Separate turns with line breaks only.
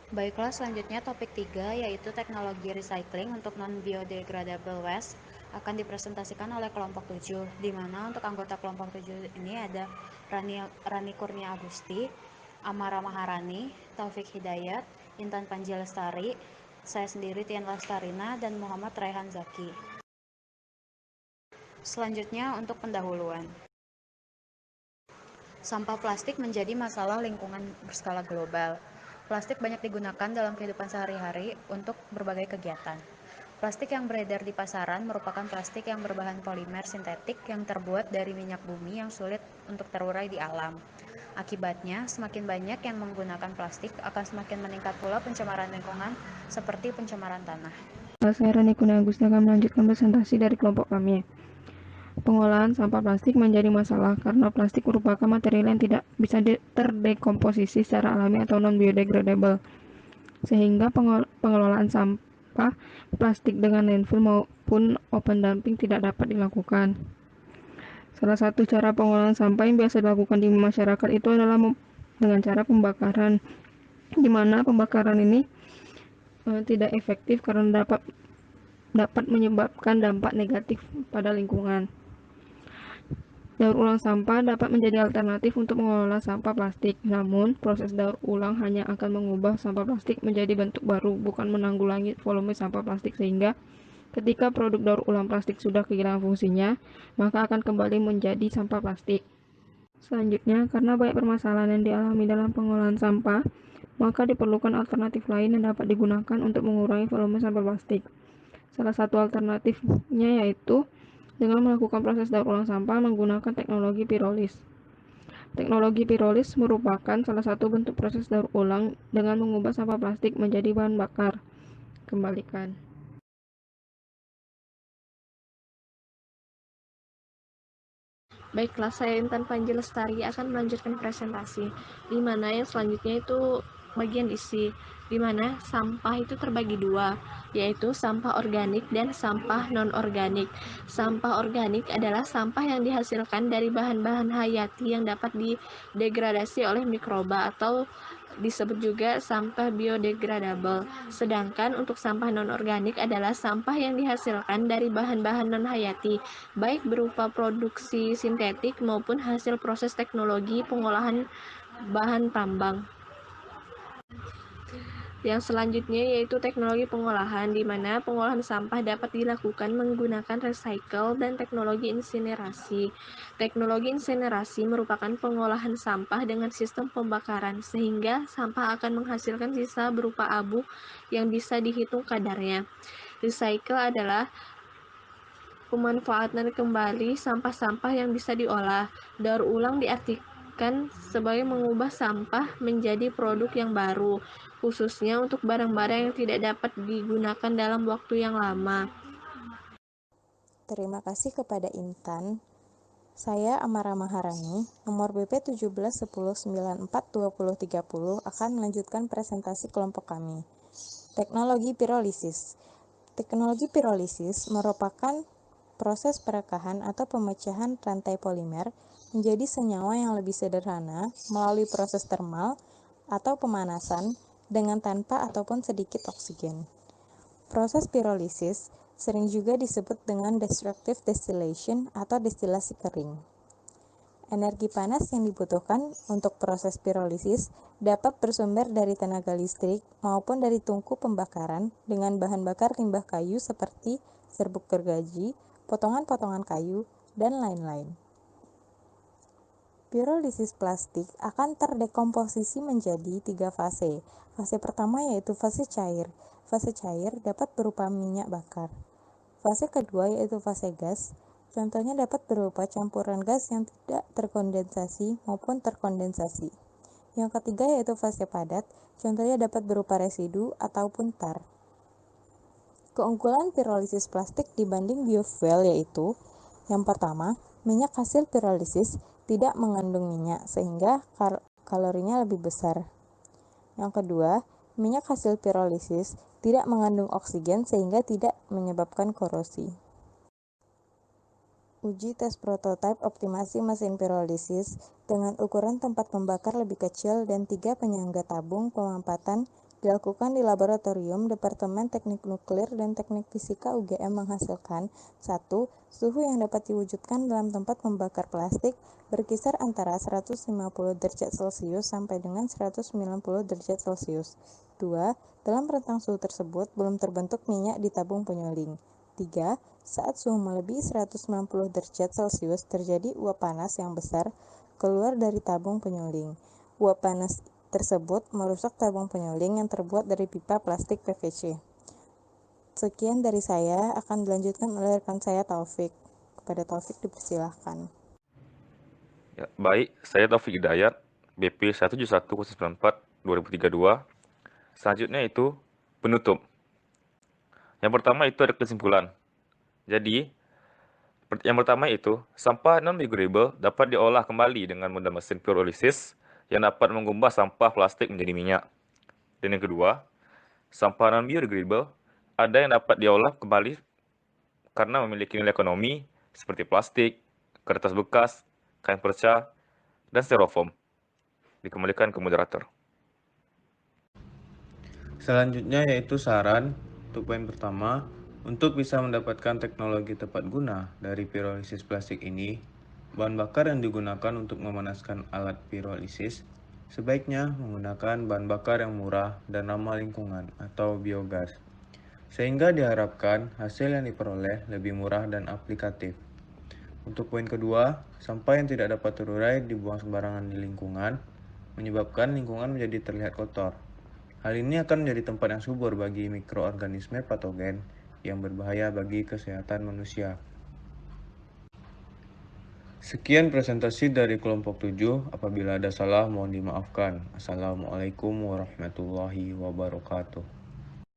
Baiklah, selanjutnya topik 3 yaitu teknologi recycling untuk non-biodegradable waste akan dipresentasikan oleh kelompok 7, di mana untuk anggota kelompok 7 ini ada Rani Kurnia Agusti, Amara Maharani, Taufik Hidayat, Intan Panji Lestari, saya sendiri Tian Lestarina, dan Muhammad Raihan Zaki. Selanjutnya untuk pendahuluan. Sampah plastik menjadi masalah lingkungan berskala global. Plastik banyak digunakan dalam kehidupan sehari-hari untuk berbagai kegiatan. Plastik yang beredar di pasaran merupakan plastik yang berbahan polimer sintetik yang terbuat dari minyak bumi yang sulit untuk terurai di alam. Akibatnya, semakin banyak yang menggunakan plastik akan semakin meningkat pula pencemaran lingkungan seperti pencemaran tanah.
Saya Rani Kurnia Agusti akan melanjutkan presentasi dari kelompok kami. Pengolahan sampah plastik menjadi masalah karena plastik merupakan material yang tidak bisa terdekomposisi secara alami atau non-biodegradable, sehingga pengelolaan sampah plastik dengan landfill maupun open dumping tidak dapat dilakukan. Salah satu cara pengolahan sampah yang biasa dilakukan di masyarakat itu adalah dengan cara pembakaran, di mana pembakaran ini tidak efektif karena dapat menyebabkan dampak negatif pada lingkungan. Daur ulang sampah dapat menjadi alternatif untuk mengelola sampah plastik. Namun, proses daur ulang hanya akan mengubah sampah plastik menjadi bentuk baru, bukan menanggulangi volume sampah plastik, sehingga ketika produk daur ulang plastik sudah kehilangan fungsinya, maka akan kembali menjadi sampah plastik. Selanjutnya, karena banyak permasalahan yang dialami dalam pengolahan sampah, maka diperlukan alternatif lain yang dapat digunakan untuk mengurangi volume sampah plastik. Salah satu alternatifnya yaitu dengan melakukan proses daur ulang sampah menggunakan teknologi pirolis. Teknologi pirolis merupakan salah satu bentuk proses daur ulang dengan mengubah sampah plastik menjadi bahan bakar. Kembalikan.
Baiklah, saya Intan Panji Lestari akan melanjutkan presentasi, di mana yang selanjutnya itu bagian isi, di mana sampah itu terbagi dua, yaitu sampah organik dan sampah non-organik. Sampah organik adalah sampah yang dihasilkan dari bahan-bahan hayati yang dapat didegradasi oleh mikroba atau disebut juga sampah biodegradable. Sedangkan untuk sampah non-organik adalah sampah yang dihasilkan dari bahan-bahan non-hayati, baik berupa produksi sintetik maupun hasil proses teknologi pengolahan bahan tambang. Yang selanjutnya yaitu teknologi pengolahan, di mana pengolahan sampah dapat dilakukan menggunakan recycle dan teknologi insinerasi. Teknologi insinerasi merupakan pengolahan sampah dengan sistem pembakaran, sehingga sampah akan menghasilkan sisa berupa abu yang bisa dihitung kadarnya. Recycle adalah pemanfaatan kembali sampah-sampah yang bisa diolah. Daur ulang diartikan sebagai mengubah sampah menjadi produk yang baru, khususnya untuk barang-barang yang tidak dapat digunakan dalam waktu yang lama.
Terima kasih kepada Intan. Saya Amara Maharani, nomor BP 1710942030 akan melanjutkan presentasi kelompok kami. Teknologi pirolisis. Teknologi pirolisis merupakan proses perekahan atau pemecahan rantai polimer menjadi senyawa yang lebih sederhana melalui proses termal atau pemanasan dengan tanpa ataupun sedikit oksigen. Proses pirolisis sering juga disebut dengan destructive distillation atau destilasi kering. Energi panas yang dibutuhkan untuk proses pirolisis dapat bersumber dari tenaga listrik maupun dari tungku pembakaran dengan bahan bakar limbah kayu seperti serbuk gergaji, potongan-potongan kayu, dan lain-lain. Pirolisis plastik akan terdekomposisi menjadi 3 fase. Fase pertama yaitu fase cair. Fase cair dapat berupa minyak bakar. Fase kedua yaitu fase gas. Contohnya dapat berupa campuran gas yang tidak terkondensasi maupun terkondensasi. Yang ketiga yaitu fase padat. Contohnya dapat berupa residu ataupun tar. Keunggulan pirolisis plastik dibanding biofuel yaitu: yang pertama, minyak hasil pirolisis tidak mengandung minyak sehingga kalorinya lebih besar. Yang kedua, minyak hasil pirolisis tidak mengandung oksigen sehingga tidak menyebabkan korosi. Uji tes prototipe optimasi mesin pirolisis dengan ukuran tempat pembakar lebih kecil dan 3 penyangga tabung pemampatan dilakukan di laboratorium Departemen Teknik Nuklir dan Teknik Fisika UGM menghasilkan 1. Suhu yang dapat diwujudkan dalam tempat membakar plastik berkisar antara 150 derajat Celcius sampai dengan 190 derajat Celcius. 2. Dalam rentang suhu tersebut belum terbentuk minyak di tabung penyuling. 3. Saat suhu melebihi 190 derajat Celcius terjadi uap panas yang besar keluar dari tabung penyuling. Uap panas tersebut merusak tabung penyuling yang terbuat dari pipa plastik PVC. Sekian dari saya, akan dilanjutkan oleh rekan saya Taufik. Kepada Taufik dipersilahkan.
Ya, baik, saya Taufik Hidayat, BP 17194 2032. Selanjutnya itu penutup. Yang pertama itu ada kesimpulan. Jadi, yang pertama itu, sampah non-biodegradable dapat diolah kembali dengan modal mesin pyrolysis yang dapat mengubah sampah plastik menjadi minyak. Dan yang kedua, sampah non-biodegradable ada yang dapat diolah kembali karena memiliki nilai ekonomi seperti plastik, kertas bekas, kain perca, dan styrofoam. Dikembalikan ke moderator.
Selanjutnya yaitu saran untuk poin pertama, untuk bisa mendapatkan teknologi tepat guna dari pirolisis plastik ini, bahan bakar yang digunakan untuk memanaskan alat pirolisis sebaiknya menggunakan bahan bakar yang murah dan ramah lingkungan atau biogas, sehingga diharapkan hasil yang diperoleh lebih murah dan aplikatif. Untuk poin kedua, sampah yang tidak dapat terurai dibuang sembarangan di lingkungan, menyebabkan lingkungan menjadi terlihat kotor. Hal ini akan menjadi tempat yang subur bagi mikroorganisme patogen yang berbahaya bagi kesehatan manusia. Sekian presentasi dari kelompok 7. Apabila ada salah mohon dimaafkan. Assalamualaikum warahmatullahi wabarakatuh.